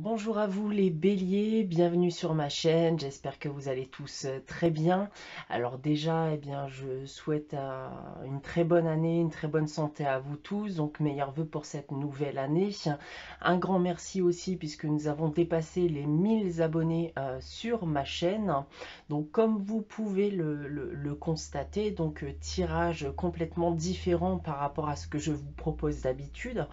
Bonjour à vous les béliers, bienvenue sur ma chaîne, j'espère que vous allez tous très bien. Alors déjà, je souhaite une très bonne année, une très bonne santé à vous tous, donc meilleurs vœux pour cette nouvelle année. Un grand merci aussi puisque nous avons dépassé les 1000 abonnés sur ma chaîne. Donc comme vous pouvez le constater, tirage complètement différent par rapport à ce que je vous propose d'habitude.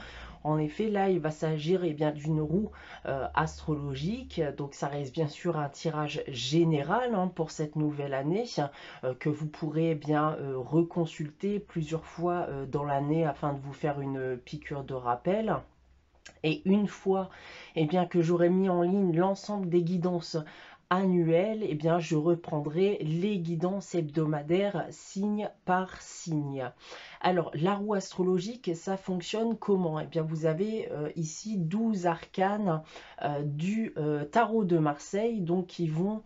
En effet, là, il va s'agir d'une roue astrologique. Donc ça reste bien sûr un tirage général pour cette nouvelle année que vous pourrez reconsulter plusieurs fois dans l'année afin de vous faire une piqûre de rappel. Et une fois que j'aurai mis en ligne l'ensemble des guidances annuelles, je reprendrai les guidances hebdomadaires signe par signe. Alors, la roue astrologique, ça fonctionne comment? Vous avez ici 12 arcanes du tarot de Marseille, donc qui vont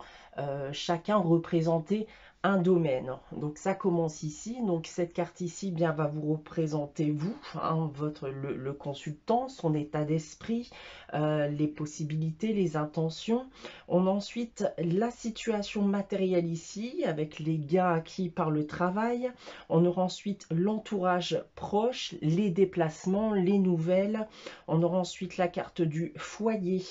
chacun représenter un domaine. Donc ça commence ici. Donc cette carte ici va vous représenter vous, le consultant, son état d'esprit, les possibilités, les intentions. On a ensuite la situation matérielle ici avec les gains acquis par le travail. On aura ensuite l'entourage proche, les déplacements, les nouvelles. On aura ensuite la carte du foyer,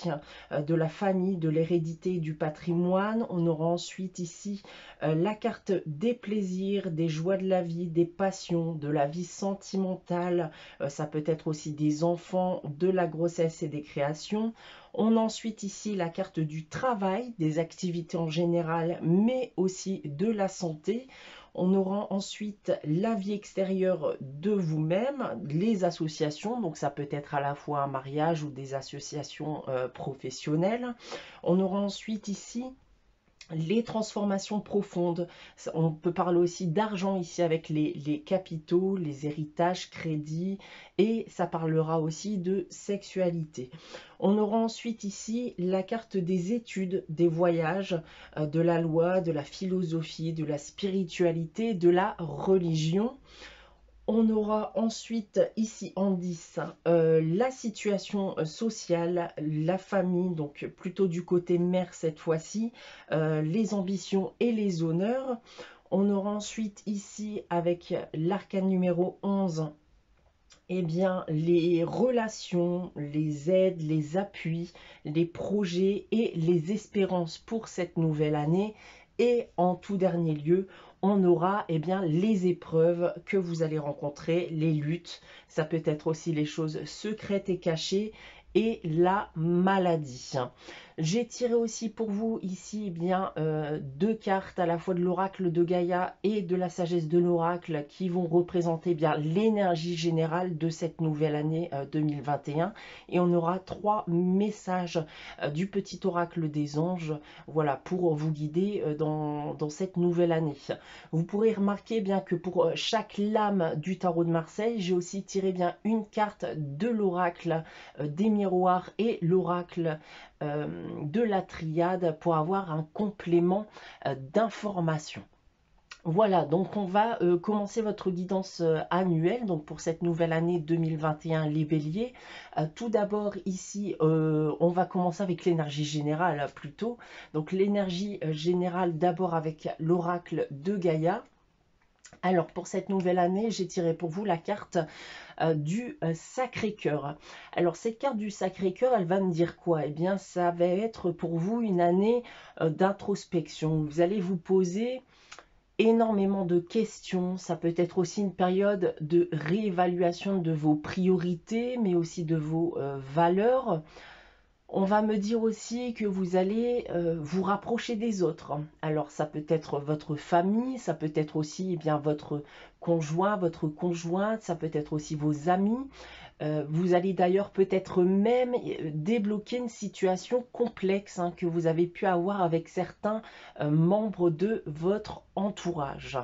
de la famille, de l'hérédité, du patrimoine. On aura ensuite ici la carte des plaisirs, des joies de la vie, des passions, de la vie sentimentale. Ça peut être aussi des enfants, de la grossesse et des créations. On a ensuite ici la carte du travail, des activités en général, mais aussi de la santé. On aura ensuite la vie extérieure de vous-même, les associations, donc ça peut être à la fois un mariage ou des associations professionnelles. On aura ensuite ici les transformations profondes. On peut parler aussi d'argent ici avec les capitaux, les héritages, crédits, et ça parlera aussi de sexualité. On aura ensuite ici la carte des études, des voyages, de la loi, de la philosophie, de la spiritualité, de la religion. On aura ensuite ici en 10 la situation sociale, la famille, donc plutôt du côté mère cette fois-ci, les ambitions et les honneurs. On aura ensuite ici avec l'arcane numéro 11 les relations, les aides, les appuis, les projets et les espérances pour cette nouvelle année. Et en tout dernier lieu, on aura les épreuves que vous allez rencontrer, les luttes. Ça peut être aussi les choses secrètes et cachées et la maladie. J'ai tiré aussi pour vous ici deux cartes à la fois de l'oracle de Gaïa et de la sagesse de l'oracle qui vont représenter l'énergie générale de cette nouvelle année 2021. Et on aura trois messages du petit oracle des anges, voilà, pour vous guider dans cette nouvelle année. Vous pourrez remarquer que pour chaque lame du tarot de Marseille, j'ai aussi tiré une carte de l'oracle des miroirs et l'oracle de la triade pour avoir un complément d'information. Voilà, donc on va commencer votre guidance annuelle donc pour cette nouvelle année 2021 les béliers. Tout d'abord ici, on va commencer avec l'énergie générale plutôt. Donc l'énergie générale d'abord avec l'oracle de Gaïa. Alors pour cette nouvelle année, j'ai tiré pour vous la carte du Sacré-Cœur. Alors cette carte du Sacré-Cœur, elle va me dire quoi? Ça va être pour vous une année d'introspection. Vous allez vous poser énormément de questions. Ça peut être aussi une période de réévaluation de vos priorités, mais aussi de vos valeurs. On va me dire aussi que vous allez vous rapprocher des autres. Alors ça peut être votre famille, ça peut être aussi votre conjoint, votre conjointe, ça peut être aussi vos amis. Vous allez d'ailleurs peut-être même débloquer une situation complexe que vous avez pu avoir avec certains membres de votre entourage.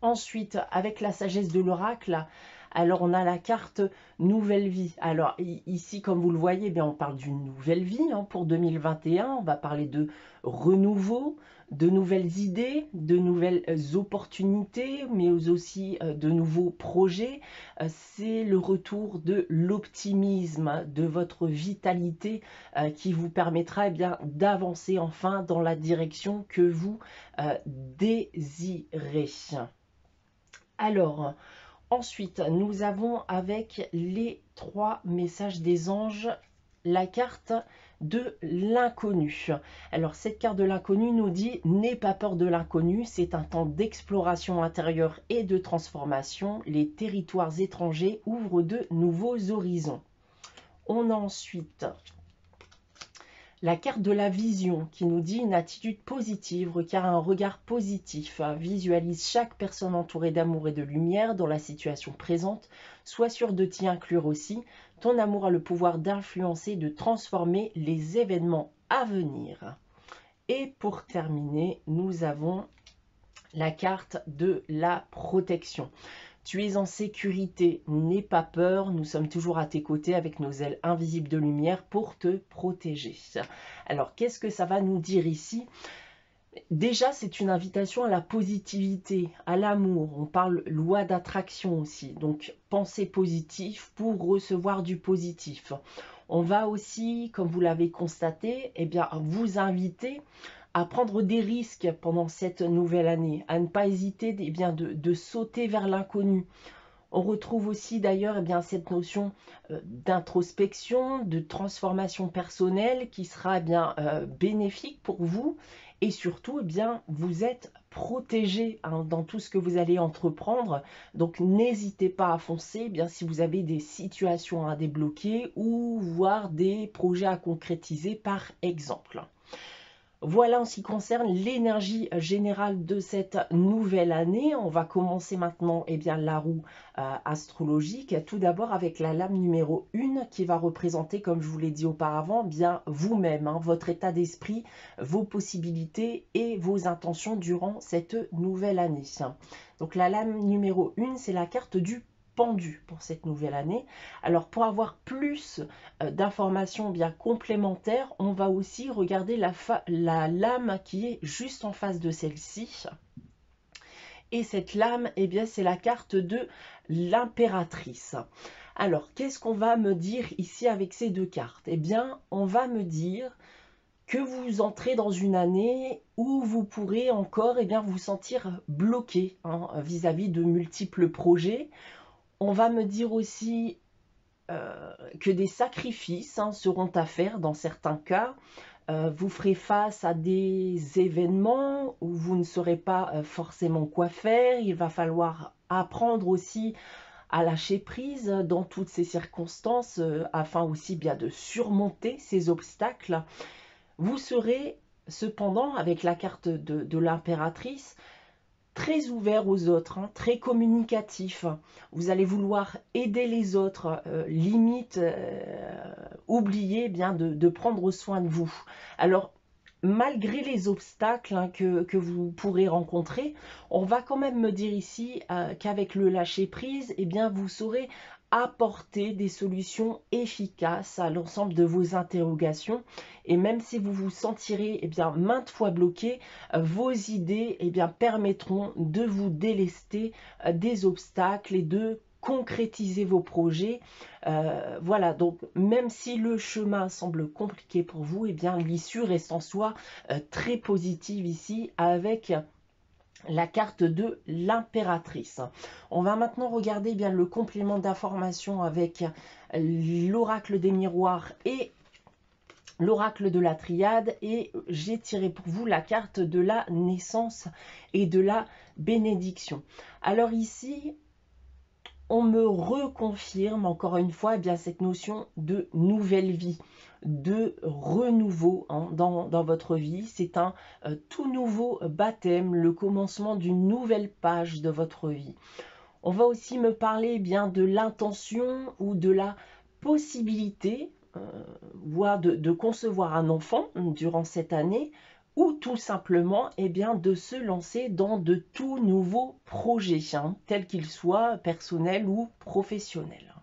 Ensuite, avec la sagesse de l'oracle, Alors on a la carte nouvelle vie. Alors ici, comme vous le voyez, eh bien, on parle d'une nouvelle vie hein, pour 2021. On va parler de renouveau, de nouvelles idées, de nouvelles opportunités, mais aussi de nouveaux projets. C'est le retour de l'optimisme, de votre vitalité qui vous permettra eh bien d'avancer enfin dans la direction que vous désirez. Alors, ensuite, nous avons avec les 3 messages des anges la carte de l'inconnu. Alors cette carte de l'inconnu nous dit: n'aie pas peur de l'inconnu, c'est un temps d'exploration intérieure et de transformation. Les territoires étrangers ouvrent de nouveaux horizons. On a ensuite la carte de la vision qui nous dit: une attitude positive requiert un regard positif. Visualise chaque personne entourée d'amour et de lumière dans la situation présente. Sois sûr de t'y inclure aussi. Ton amour a le pouvoir d'influencer, de transformer les événements à venir. Et pour terminer, nous avons la carte de la protection. Tu es en sécurité, n'aie pas peur, nous sommes toujours à tes côtés avec nos ailes invisibles de lumière pour te protéger. Alors, qu'est-ce que ça va nous dire ici? Déjà, c'est une invitation à la positivité, à l'amour. On parle loi d'attraction aussi. Donc, pensez positif pour recevoir du positif. On va aussi, comme vous l'avez constaté, eh bien, vous inviter à prendre des risques pendant cette nouvelle année, à ne pas hésiter eh bien, de sauter vers l'inconnu. On retrouve aussi d'ailleurs eh bien, cette notion d'introspection, de transformation personnelle qui sera eh bien, bénéfique pour vous. Et surtout, eh bien, vous êtes protégé hein, dans tout ce que vous allez entreprendre. Donc, n'hésitez pas à foncer eh bien, si vous avez des situations à débloquer ou voire des projets à concrétiser par exemple. Voilà en ce qui concerne l'énergie générale de cette nouvelle année. On va commencer maintenant eh bien, la roue astrologique. Tout d'abord avec la lame numéro 1 qui va représenter, comme je vous l'ai dit auparavant, bien vous-même, hein, votre état d'esprit, vos possibilités et vos intentions durant cette nouvelle année. Donc la lame numéro 1, c'est la carte du pendu pour cette nouvelle année. Alors pour avoir plus d'informations bien complémentaires, on va aussi regarder la lame qui est juste en face de celle-ci. Et cette lame, eh bien, c'est la carte de l'impératrice. Alors, qu'est-ce qu'on va me dire ici avec ces deux cartes? Eh bien, on va me dire que vous entrez dans une année où vous pourrez encore eh bien, vous sentir bloqué hein, vis-à-vis de multiples projets. On va me dire aussi que des sacrifices hein, seront à faire dans certains cas. Vous ferez face à des événements où vous ne saurez pas forcément quoi faire. Il va falloir apprendre aussi à lâcher prise dans toutes ces circonstances afin aussi bien de surmonter ces obstacles. Vous serez cependant, avec la carte de l'impératrice, très ouvert aux autres, hein, très communicatif. Vous allez vouloir aider les autres, limite oublier eh bien de prendre soin de vous. Alors, malgré les obstacles hein, que vous pourrez rencontrer, on va quand même me dire ici qu'avec le lâcher-prise, eh bien, vous saurez apporter des solutions efficaces à l'ensemble de vos interrogations. Et même si vous vous sentirez eh bien, maintes fois bloqué, vos idées eh bien, permettront de vous délester des obstacles et de concrétiser vos projets. Voilà, donc même si le chemin semble compliqué pour vous, eh bien l'issue reste en soi très positive ici avec la carte de l'impératrice. On va maintenant regarder eh bien le complément d'information avec l'oracle des miroirs et l'oracle de la triade, et j'ai tiré pour vous la carte de la naissance et de la bénédiction. Alors ici, on me reconfirme encore une fois eh bien, cette notion de nouvelle vie, de renouveau hein, dans votre vie. C'est un tout nouveau baptême, le commencement d'une nouvelle page de votre vie. On va aussi me parler eh bien, de l'intention ou de la possibilité, voire de concevoir un enfant durant cette année, ou tout simplement eh bien, de se lancer dans de tout nouveaux projets, tels qu'ils soient personnels ou professionnels.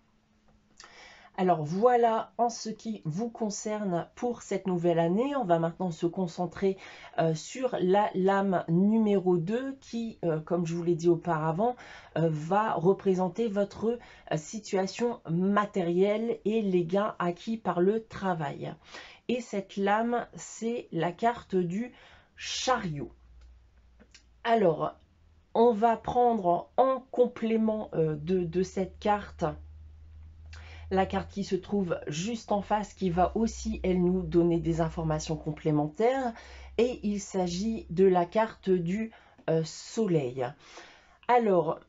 Alors voilà en ce qui vous concerne pour cette nouvelle année. On va maintenant se concentrer sur la lame numéro 2 qui, comme je vous l'ai dit auparavant, va représenter votre situation matérielle et les gains acquis par le travail. Et cette lame, c'est la carte du chariot. Alors, on va prendre en complément de cette carte la carte qui se trouve juste en face, qui va aussi, elle, nous donner des informations complémentaires. Et il s'agit de la carte du soleil. Alors,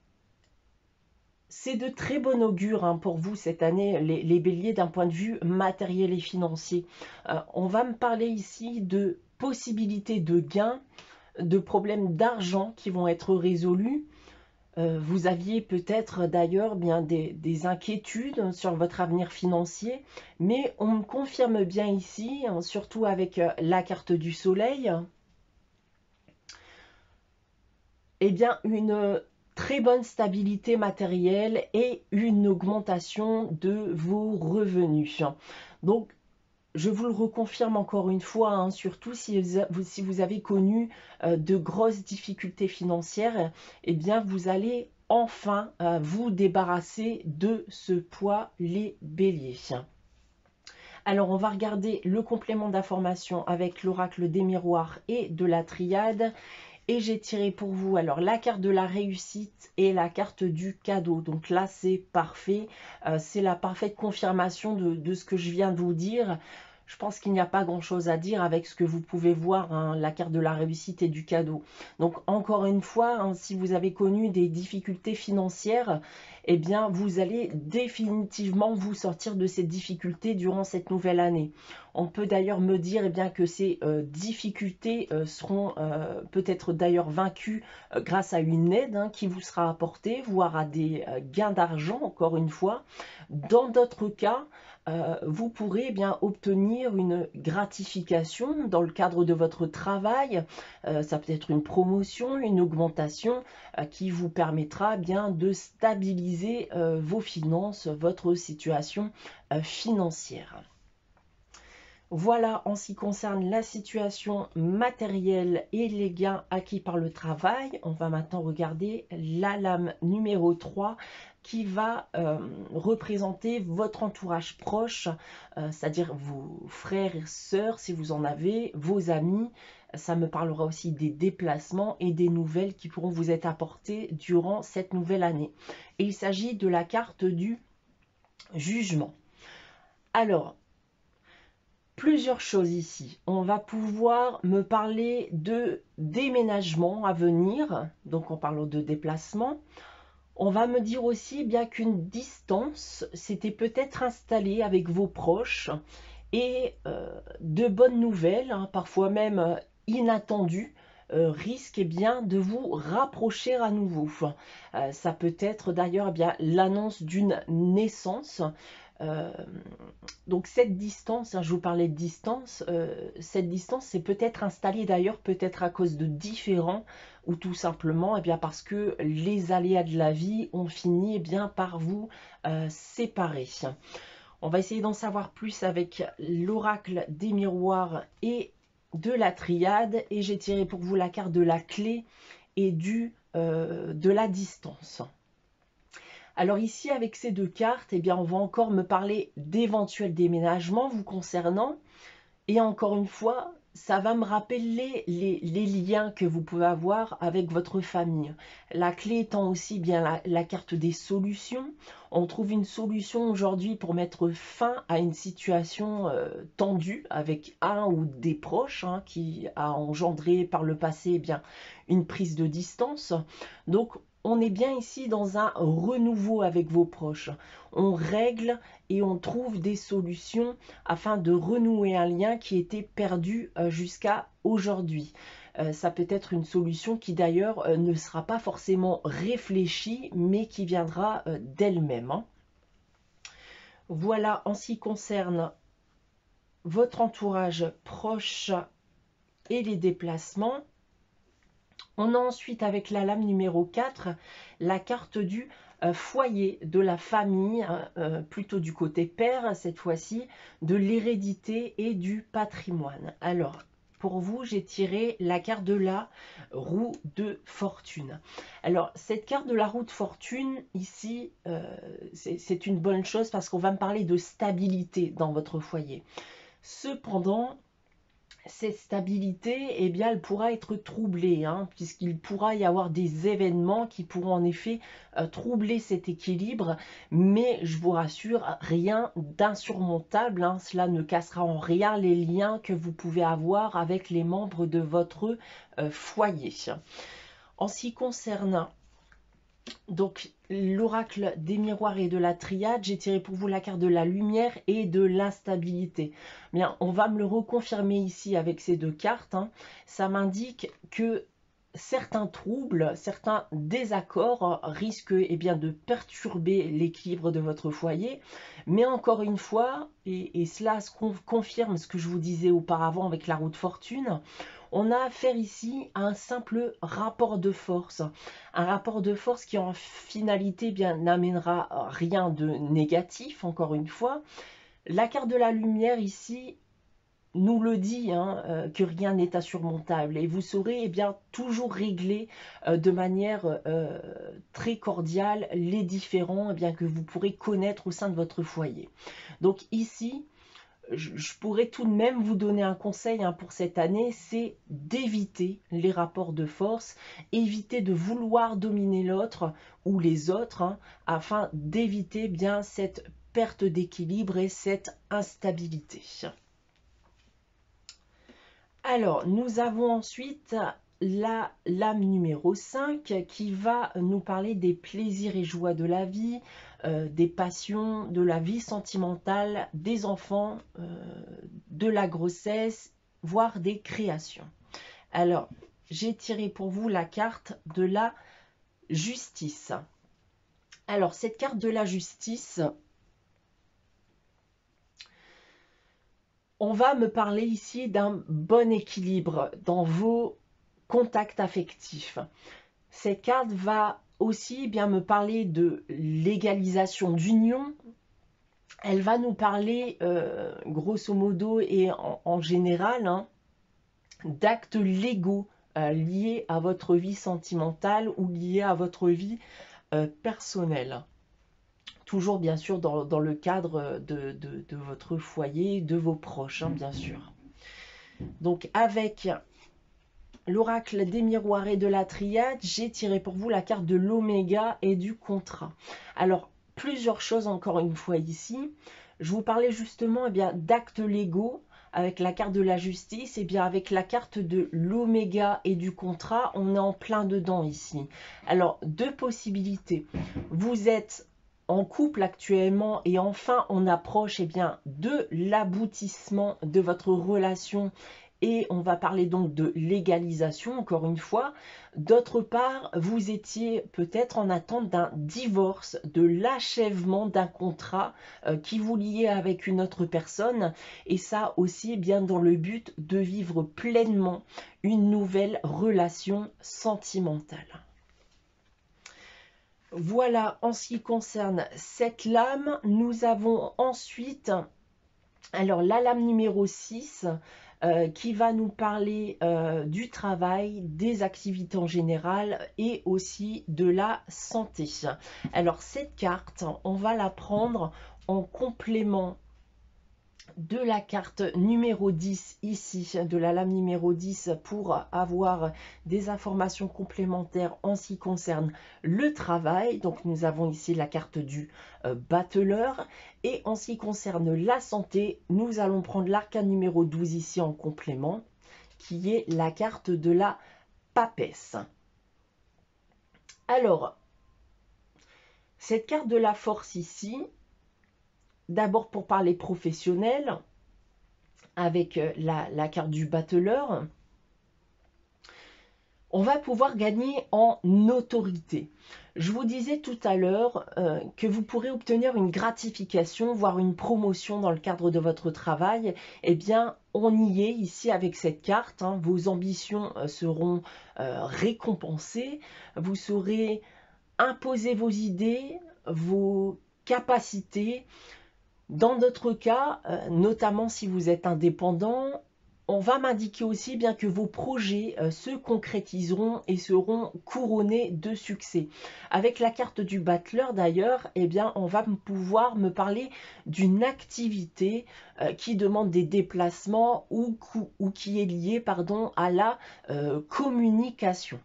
c'est de très bon augure pour vous cette année, les béliers, d'un point de vue matériel et financier. On va me parler ici de possibilités de gains, de problèmes d'argent qui vont être résolus. Vous aviez peut-être d'ailleurs bien des inquiétudes sur votre avenir financier, mais on me confirme bien ici, surtout avec la carte du soleil, eh bien une très bonne stabilité matérielle et une augmentation de vos revenus. Donc, je vous le reconfirme encore une fois, surtout si vous avez connu de grosses difficultés financières, eh bien vous allez enfin vous débarrasser de ce poids, les béliers. Alors on va regarder le complément d'information avec l'oracle des miroirs et de la triade. Et j'ai tiré pour vous alors la carte de la réussite et la carte du cadeau. Donc là, c'est parfait. C'est la parfaite confirmation de ce que je viens de vous dire. Je pense qu'il n'y a pas grand-chose à dire avec ce que vous pouvez voir, la carte de la réussite et du cadeau. Donc encore une fois, si vous avez connu des difficultés financières, eh bien vous allez définitivement vous sortir de ces difficultés durant cette nouvelle année. On peut d'ailleurs me dire eh bien, que ces difficultés seront peut-être d'ailleurs vaincues grâce à une aide qui vous sera apportée, voire à des gains d'argent, encore une fois. Dans d'autres cas, vous pourrez eh bien obtenir une gratification dans le cadre de votre travail. Ça peut être une promotion, une augmentation qui vous permettra bien de stabiliser vos finances, votre situation financière. Voilà en ce qui concerne la situation matérielle et les gains acquis par le travail. On va maintenant regarder la lame numéro 3 qui va représenter votre entourage proche, c'est-à-dire vos frères et sœurs si vous en avez, vos amis. Ça me parlera aussi des déplacements et des nouvelles qui pourront vous être apportées durant cette nouvelle année. Et il s'agit de la carte du jugement. Alors, plusieurs choses ici. On va pouvoir me parler de déménagement à venir, donc en parlant de déplacement. On va me dire aussi bien qu'une distance s'était peut-être installée avec vos proches et de bonnes nouvelles, parfois même inattendues, risquent bien de vous rapprocher à nouveau. Ça peut être d'ailleurs bien l'annonce d'une naissance. Donc cette distance, je vous parlais de distance, cette distance s'est peut-être installée d'ailleurs peut-être à cause de différends ou tout simplement bien parce que les aléas de la vie ont fini bien par vous séparer. On va essayer d'en savoir plus avec l'oracle des miroirs et de la triade et j'ai tiré pour vous la carte de la clé et de la distance. Alors ici, avec ces deux cartes, eh bien, on va encore me parler d'éventuels déménagements vous concernant. Et encore une fois, ça va me rappeler les liens que vous pouvez avoir avec votre famille. La clé étant aussi bien la carte des solutions. On trouve une solution aujourd'hui pour mettre fin à une situation tendue avec un ou des proches qui a engendré par le passé eh bien, une prise de distance. Donc, on est bien ici dans un renouveau avec vos proches. On règle et on trouve des solutions afin de renouer un lien qui était perdu jusqu'à aujourd'hui. Ça peut être une solution qui d'ailleurs ne sera pas forcément réfléchie, mais qui viendra d'elle-même. Voilà en ce qui concerne votre entourage proche et les déplacements. On a ensuite avec la lame numéro 4, la carte du foyer, de la famille, plutôt du côté père cette fois-ci, de l'hérédité et du patrimoine. Alors, pour vous, j'ai tiré la carte de la roue de fortune. Alors, cette carte de la roue de fortune, ici, c'est une bonne chose parce qu'on va me parler de stabilité dans votre foyer. Cependant, cette stabilité, eh bien, elle pourra être troublée, hein, puisqu'il pourra y avoir des événements qui pourront en effet troubler cet équilibre, mais je vous rassure, rien d'insurmontable, hein, cela ne cassera en rien les liens que vous pouvez avoir avec les membres de votre foyer. En ce qui concerne donc l'oracle des miroirs et de la triade, j'ai tiré pour vous la carte de la lumière et de l'instabilité. Bien, on va me le reconfirmer ici avec ces deux cartes, hein. Ça m'indique que certains troubles, certains désaccords risquent bien, de perturber l'équilibre de votre foyer. Mais encore une fois, et cela confirme ce que je vous disais auparavant avec la roue de fortune, on a affaire ici à un simple rapport de force. Un rapport de force qui en finalité n'amènera rien de négatif, encore une fois. La carte de la lumière ici nous le dit, hein, que rien n'est insurmontable et vous saurez bien toujours régler de manière très cordiale les différends bien, que vous pourrez connaître au sein de votre foyer. Donc ici, je pourrais tout de même vous donner un conseil, hein, pour cette année, c'est d'éviter les rapports de force, éviter de vouloir dominer l'autre ou les autres, hein, afin d'éviter bien cette perte d'équilibre et cette instabilité. Alors, nous avons ensuite la lame numéro 5 qui va nous parler des plaisirs et joies de la vie, des passions, de la vie sentimentale, des enfants, de la grossesse, voire des créations. Alors, j'ai tiré pour vous la carte de la justice. Alors, cette carte de la justice, on va me parler ici d'un bon équilibre dans vos contacts affectifs. Cette carte va aussi bien me parler de légalisation d'union. Elle va nous parler, grosso modo et en général, hein, d'actes légaux liés à votre vie sentimentale ou liés à votre vie personnelle. Toujours bien sûr dans le cadre de votre foyer, de vos proches, hein, bien sûr. Donc avec l'oracle des miroirs et de la triade, j'ai tiré pour vous la carte de l'oméga et du contrat. Alors, plusieurs choses encore une fois ici. Je vous parlais justement d'actes légaux avec la carte de la justice, et bien avec la carte de l'oméga et du contrat, on est en plein dedans ici. Alors, deux possibilités. Vous êtes en couple actuellement et enfin on approche de l'aboutissement de votre relation et on va parler donc de légalisation encore une fois. D'autre part, vous étiez peut-être en attente d'un divorce, de l'achèvement d'un contrat qui vous liait avec une autre personne et ça aussi bien dans le but de vivre pleinement une nouvelle relation sentimentale. Voilà en ce qui concerne cette lame. Nous avons ensuite alors la lame numéro 6 qui va nous parler du travail, des activités en général et aussi de la santé. Alors cette carte, on va la prendre en complément de la carte numéro 10 ici, de la lame numéro 10 pour avoir des informations complémentaires en ce qui concerne le travail. Donc nous avons ici la carte du battleur et en ce qui concerne la santé, nous allons prendre l'arcane numéro 12 ici en complément qui est la carte de la papesse. Alors, cette carte de la force ici, d'abord pour parler professionnel, avec la carte du battleur, on va pouvoir gagner en autorité. Je vous disais tout à l'heure que vous pourrez obtenir une gratification, voire une promotion dans le cadre de votre travail. Eh bien, on y est ici avec cette carte, hein. Vos ambitions seront récompensées. Vous saurez imposer vos idées, vos capacités. Dans d'autres cas, notamment si vous êtes indépendant, on va m'indiquer aussi bien que vos projets se concrétiseront et seront couronnés de succès. Avec la carte du battleur d'ailleurs, eh bien, on va pouvoir me parler d'une activité qui demande des déplacements ou qui est liée, pardon, à la communication.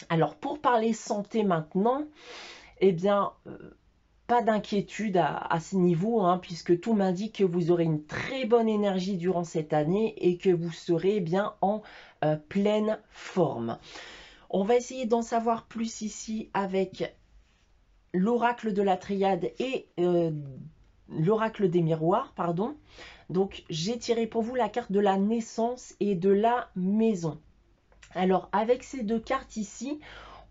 Alors pour parler santé maintenant, eh bien, pas d'inquiétude à ce niveau, hein, puisque tout m'indique que vous aurez une très bonne énergie durant cette année et que vous serez bien en pleine forme. On va essayer d'en savoir plus ici avec l'oracle de la triade et l'oracle des miroirs, pardon. Donc j'ai tiré pour vous la carte de la naissance et de la maison. Alors avec ces deux cartes ici,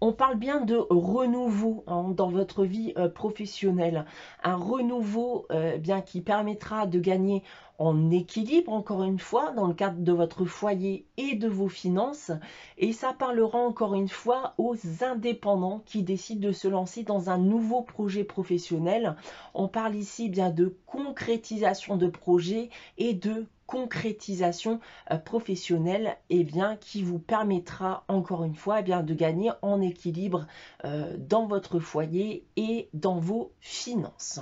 on parle bien de renouveau, hein, dans votre vie professionnelle. Un renouveau bien qui permettra de gagner en équilibre, encore une fois, dans le cadre de votre foyer et de vos finances. Et ça parlera encore une fois aux indépendants qui décident de se lancer dans un nouveau projet professionnel. On parle ici bien de concrétisation de projet et de concrétisation professionnelle, et bien, qui vous permettra encore une fois bien, de gagner en équilibre dans votre foyer et dans vos finances.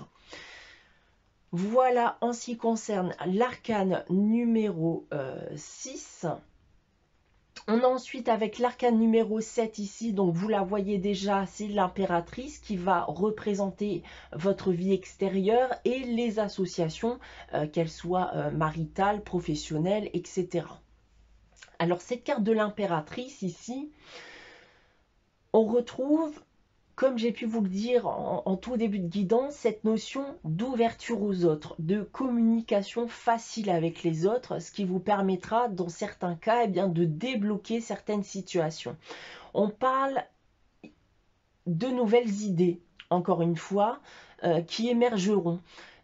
Voilà en ce qui concerne l'arcane numéro 6. On a ensuite avec l'arcane numéro 7 ici, donc vous la voyez déjà, c'est l'impératrice qui va représenter votre vie extérieure et les associations, qu'elles soient maritales, professionnelles, etc. Alors cette carte de l'impératrice ici, on retrouve, comme j'ai pu vous le dire en tout début de guidance, cette notion d'ouverture aux autres, de communication facile avec les autres, ce qui vous permettra dans certains cas eh bien, de débloquer certaines situations. On parle de nouvelles idées, encore une fois, qui émergeront.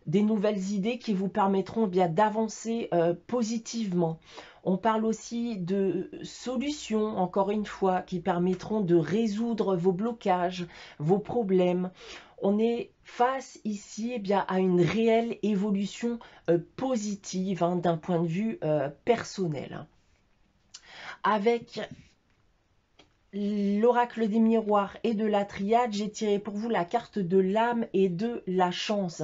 Des nouvelles idées qui vous permettront bien d'avancer positivement. On parle aussi de solutions, encore une fois, qui permettront de résoudre vos blocages, vos problèmes. On est face ici eh bien, à une réelle évolution positive, hein, d'un point de vue personnel. Avec l'oracle des miroirs et de la triade, j'ai tiré pour vous la carte de l'âme et de la chance.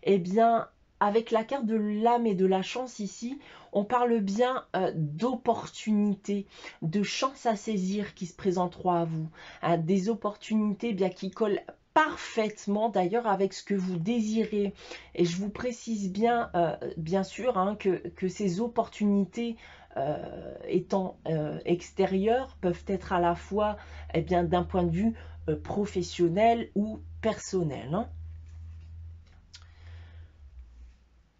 Eh bien, avec la carte de l'âme et de la chance ici, on parle bien d'opportunités, de chances à saisir qui se présenteront à vous. Hein, des opportunités bien qui collent parfaitement d'ailleurs avec ce que vous désirez. Et je vous précise bien, bien sûr, hein, que ces opportunités étant extérieures peuvent être à la fois eh bien, d'un point de vue professionnel ou personnel. Hein.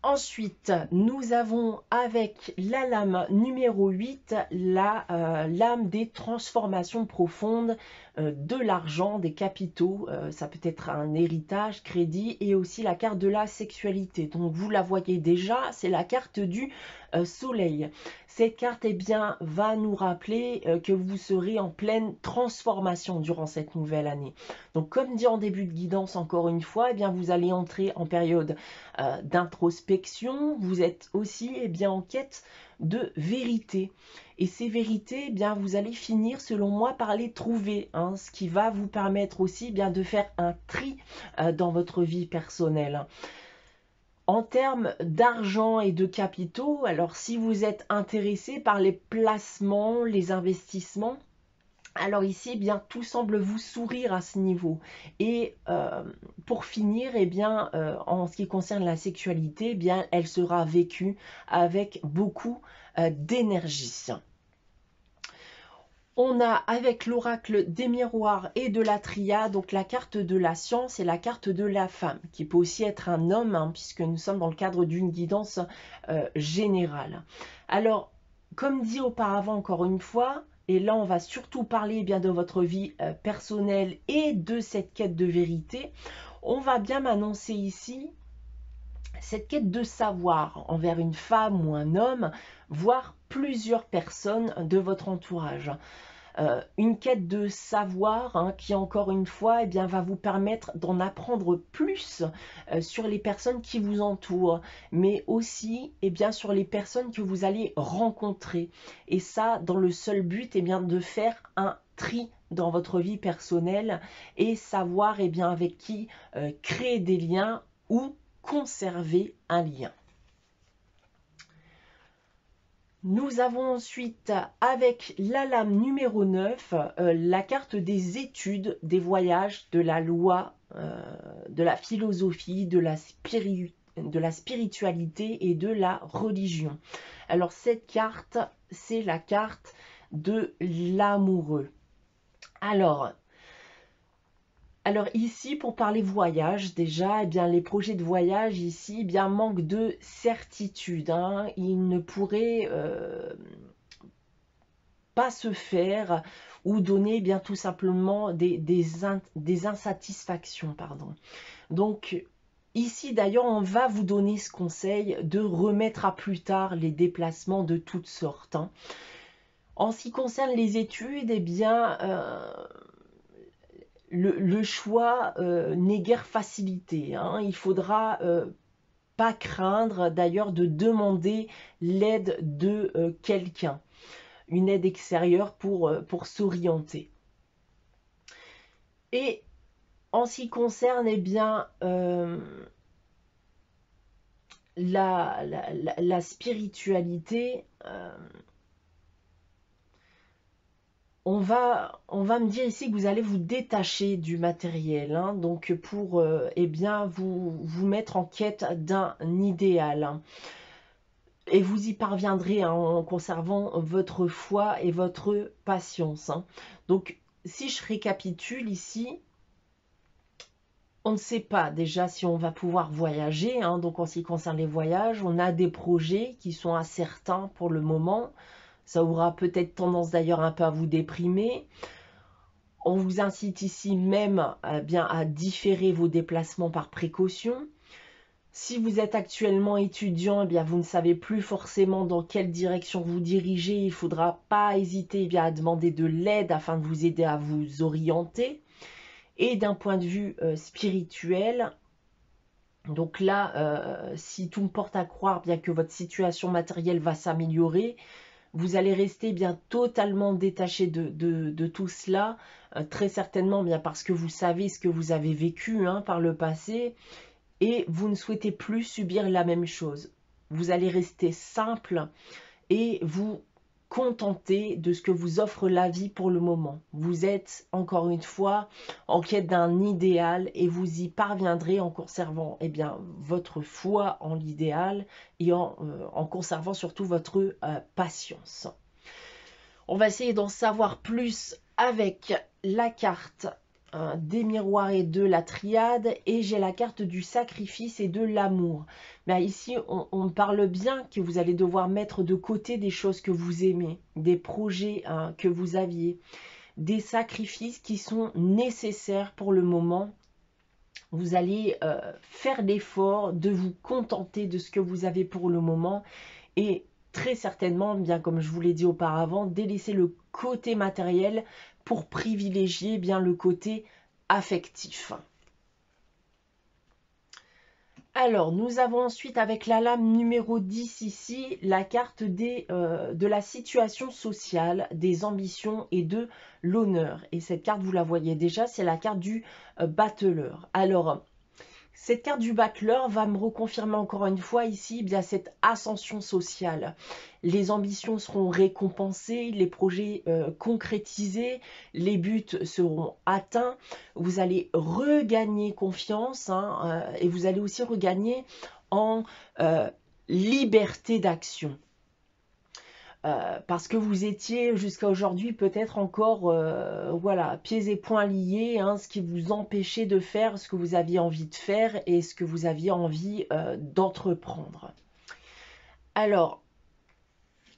Ensuite, nous avons avec la lame numéro 8, lame des transformations profondes, de l'argent, des capitaux. Ça peut être un héritage, crédit et aussi la carte de la sexualité. Donc vous la voyez déjà, c'est la carte du soleil. Cette carte eh bien, va nous rappeler que vous serez en pleine transformation durant cette nouvelle année. Donc comme dit en début de guidance, encore une fois, eh bien, vous allez entrer en période d'introspection. Vous êtes aussi eh bien, en quête de vérité. Et ces vérités, eh bien, vous allez finir, selon moi, par les trouver. Hein, ce qui va vous permettre aussi eh bien, de faire un tri dans votre vie personnelle. En termes d'argent et de capitaux, alors si vous êtes intéressé par les placements, les investissements, alors ici, eh bien, tout semble vous sourire à ce niveau. Et pour finir, eh bien, en ce qui concerne la sexualité, eh bien, elle sera vécue avec beaucoup d'énergie. On a avec l'oracle des miroirs et de la triade, donc la carte de la science et la carte de la femme, qui peut aussi être un homme, hein, puisque nous sommes dans le cadre d'une guidance générale. Alors, comme dit auparavant, encore une fois, Et là, on va surtout parler eh bien de votre vie personnelle et de cette quête de vérité. On va bien m'annoncer ici cette quête de savoir envers une femme ou un homme, voire plusieurs personnes de votre entourage. Une quête de savoir qui, encore une fois, eh bien, va vous permettre d'en apprendre plus sur les personnes qui vous entourent, mais aussi eh bien, sur les personnes que vous allez rencontrer. Et ça, dans le seul but eh bien, de faire un tri dans votre vie personnelle et savoir eh bien, avec qui créer des liens ou conserver un lien. Nous avons ensuite, avec la lame numéro 9, la carte des études, des voyages, de la loi, de la philosophie, de la spiritualité et de la religion. Alors cette carte, c'est la carte de l'amoureux. Alors ici, pour parler voyage, déjà, eh bien, les projets de voyage ici eh bien, manquent de certitude. Ils ne pourraient pas se faire ou donner eh bien, tout simplement des insatisfactions. Pardon. Donc ici, d'ailleurs, on va vous donner ce conseil de remettre à plus tard les déplacements de toutes sortes. En ce qui concerne les études, eh bien... Le choix n'est guère facilité. Il faudra pas craindre d'ailleurs de demander l'aide de quelqu'un, une aide extérieure pour s'orienter. Et en ce qui concerne eh bien, la spiritualité, on va me dire ici que vous allez vous détacher du matériel, donc pour eh bien, vous mettre en quête d'un idéal. Et vous y parviendrez en conservant votre foi et votre patience. Donc, si je récapitule ici, on ne sait pas déjà si on va pouvoir voyager. Donc, en ce qui concerne les voyages, on a des projets qui sont incertains pour le moment. Ça aura peut-être tendance d'ailleurs un peu à vous déprimer. On vous incite ici même bien à différer vos déplacements par précaution. Si vous êtes actuellement étudiant, eh bien, vous ne savez plus forcément dans quelle direction vous dirigez. Il ne faudra pas hésiter eh bien, à demander de l'aide afin de vous aider à vous orienter. Et d'un point de vue spirituel, donc là, si tout me porte à croire bien que votre situation matérielle va s'améliorer, vous allez rester bien totalement détaché de tout cela, très certainement bien parce que vous savez ce que vous avez vécu par le passé et vous ne souhaitez plus subir la même chose. Vous allez rester simple et vous contenter de ce que vous offre la vie pour le moment. Vous êtes, encore une fois, en quête d'un idéal et vous y parviendrez en conservant eh bien, votre foi en l'idéal et en conservant surtout votre patience. On va essayer d'en savoir plus avec la carte des miroirs et de la triade, et j'ai la carte du sacrifice et de l'amour. Mais ici, on parle bien que vous allez devoir mettre de côté des choses que vous aimez, des projets que vous aviez, des sacrifices qui sont nécessaires pour le moment. Vous allez faire l'effort de vous contenter de ce que vous avez pour le moment et très certainement, bien comme je vous l'ai dit auparavant, délaisser le côté matériel pour privilégier bien le côté affectif. Alors, nous avons ensuite avec la lame numéro 10 ici, la carte de la situation sociale, des ambitions et de l'honneur. Et cette carte, vous la voyez déjà, c'est la carte du battleur. Alors, cette carte du battleur va me reconfirmer encore une fois ici bien cette ascension sociale. Les ambitions seront récompensées, les projets concrétisés, les buts seront atteints. Vous allez regagner confiance et vous allez aussi regagner en liberté d'action. Parce que vous étiez jusqu'à aujourd'hui peut-être encore voilà, pieds et poings liés, ce qui vous empêchait de faire ce que vous aviez envie de faire et ce que vous aviez envie d'entreprendre. Alors,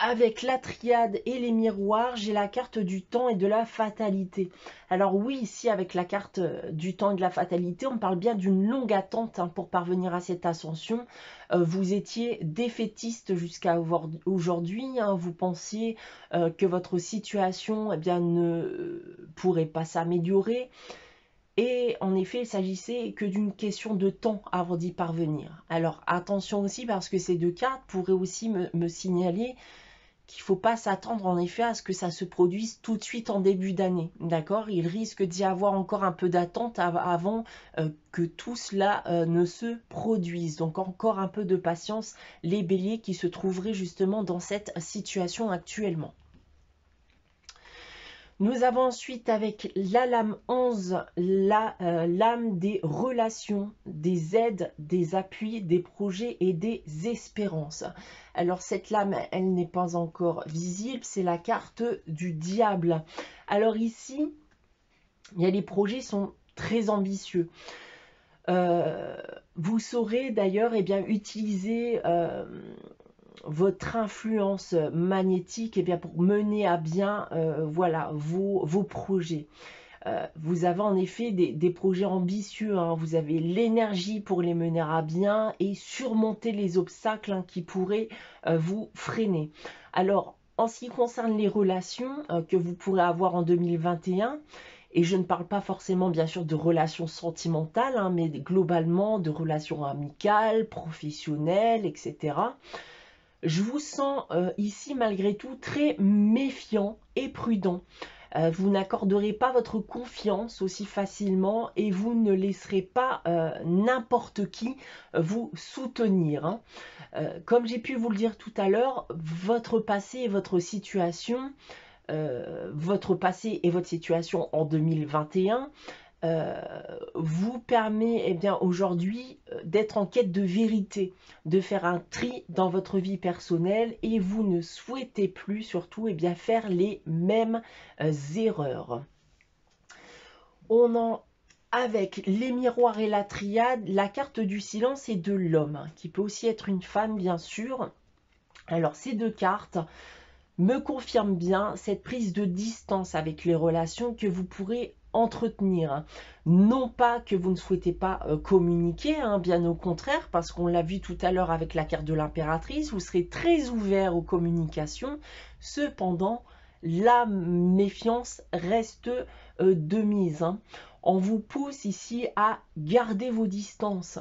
Avec la triade et les miroirs, j'ai la carte du temps et de la fatalité. Alors oui, ici, avec la carte du temps et de la fatalité, on parle bien d'une longue attente pour parvenir à cette ascension. Vous étiez défaitiste jusqu'à aujourd'hui. Vous pensiez que votre situation ne pourrait pas s'améliorer. Et en effet, il s'agissait que d'une question de temps avant d'y parvenir. Alors attention aussi, parce que ces deux cartes pourraient aussi me signaler qu'il ne faut pas s'attendre en effet à ce que ça se produise tout de suite en début d'année. D'accord? Il risque d'y avoir encore un peu d'attente avant que tout cela ne se produise. Donc encore un peu de patience, les béliers qui se trouveraient justement dans cette situation actuellement. Nous avons ensuite avec la lame 11, la lame des relations, des aides, des appuis, des projets et des espérances. Alors cette lame, elle n'est pas encore visible, c'est la carte du diable. Alors ici, les projets sont très ambitieux. Vous saurez d'ailleurs utiliser votre influence magnétique pour mener à bien voilà, vos projets. Vous avez en effet des projets ambitieux, hein. Vous avez l'énergie pour les mener à bien et surmonter les obstacles qui pourraient vous freiner. Alors, en ce qui concerne les relations que vous pourrez avoir en 2021, et je ne parle pas forcément bien sûr de relations sentimentales, hein, mais globalement de relations amicales, professionnelles, etc. Je vous sens ici malgré tout très méfiant et prudent. Vous n'accorderez pas votre confiance aussi facilement et vous ne laisserez pas n'importe qui vous soutenir, hein. Comme j'ai pu vous le dire tout à l'heure, votre passé et votre situation en 2021 vous permet aujourd'hui d'être en quête de vérité, de faire un tri dans votre vie personnelle et vous ne souhaitez plus surtout faire les mêmes erreurs. Avec les miroirs et la triade, la carte du silence et de l'homme, qui peut aussi être une femme bien sûr. Alors ces deux cartes me confirment bien cette prise de distance avec les relations que vous pourrez entretenir. Non pas que vous ne souhaitez pas communiquer, hein, bien au contraire, parce qu'on l'a vu tout à l'heure avec la carte de l'impératrice, vous serez très ouvert aux communications. Cependant, la méfiance reste de mise, hein. On vous pousse ici à garder vos distances,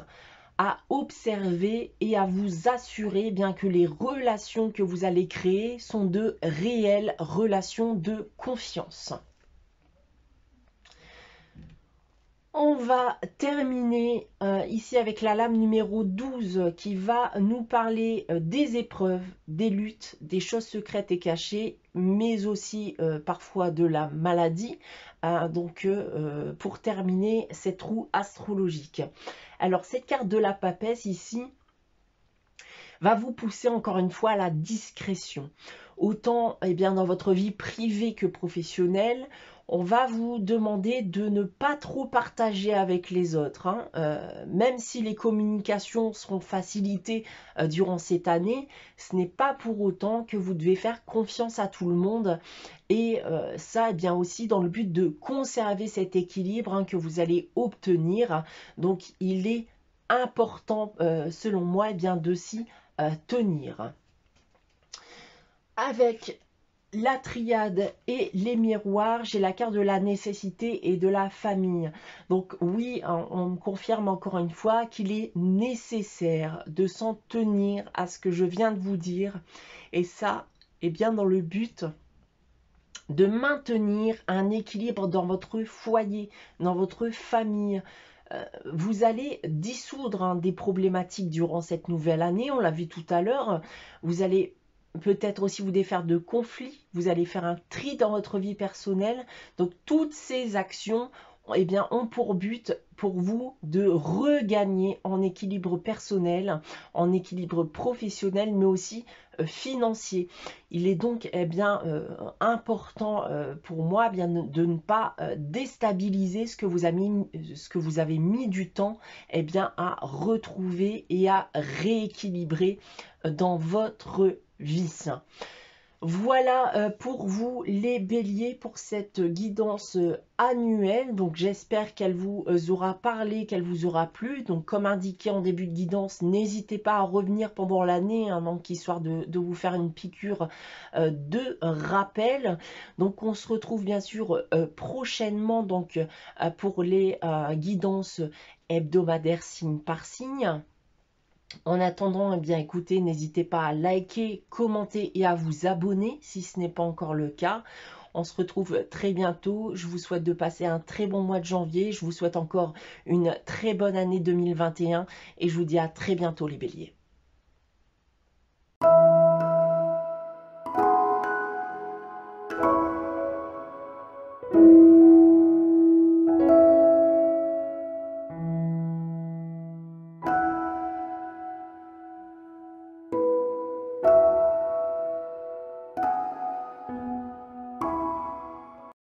à observer et à vous assurer bien que les relations que vous allez créer sont de réelles relations de confiance. On va terminer ici avec la lame numéro 12 qui va nous parler des épreuves, des luttes, des choses secrètes et cachées, mais aussi parfois de la maladie. Pour terminer cette roue astrologique. Alors cette carte de la papesse ici va vous pousser encore une fois à la discrétion. Autant dans votre vie privée que professionnelle, on va vous demander de ne pas trop partager avec les autres, hein. Même si les communications seront facilitées durant cette année, ce n'est pas pour autant que vous devez faire confiance à tout le monde. Et ça, aussi dans le but de conserver cet équilibre, hein, que vous allez obtenir. Donc, il est important, selon moi, de s'y tenir. Avec la triade et les miroirs, j'ai la carte de la nécessité et de la famille. Donc oui, on me confirme encore une fois qu'il est nécessaire de s'en tenir à ce que je viens de vous dire. Et ça, dans le but de maintenir un équilibre dans votre foyer, dans votre famille. Vous allez dissoudre des problématiques durant cette nouvelle année, on l'a vu tout à l'heure. Vous allez peut-être aussi vous défaire de conflits, vous allez faire un tri dans votre vie personnelle. Donc toutes ces actions ont pour but pour vous de regagner en équilibre personnel, en équilibre professionnel, mais aussi financier. Il est donc important pour moi de ne pas déstabiliser ce que vous avez mis du temps à retrouver et à rééquilibrer dans votre vie. Voilà pour vous les béliers pour cette guidance annuelle. Donc j'espère qu'elle vous aura parlé, qu'elle vous aura plu. Donc comme indiqué en début de guidance, n'hésitez pas à revenir pendant l'année, hein, donc histoire de vous faire une piqûre de rappel. Donc on se retrouve bien sûr prochainement donc, pour les guidances hebdomadaires signe par signe. En attendant, eh bien écoutez, n'hésitez pas à liker, commenter et à vous abonner si ce n'est pas encore le cas. On se retrouve très bientôt. Je vous souhaite de passer un très bon mois de janvier. Je vous souhaite encore une très bonne année 2021 et je vous dis à très bientôt les béliers.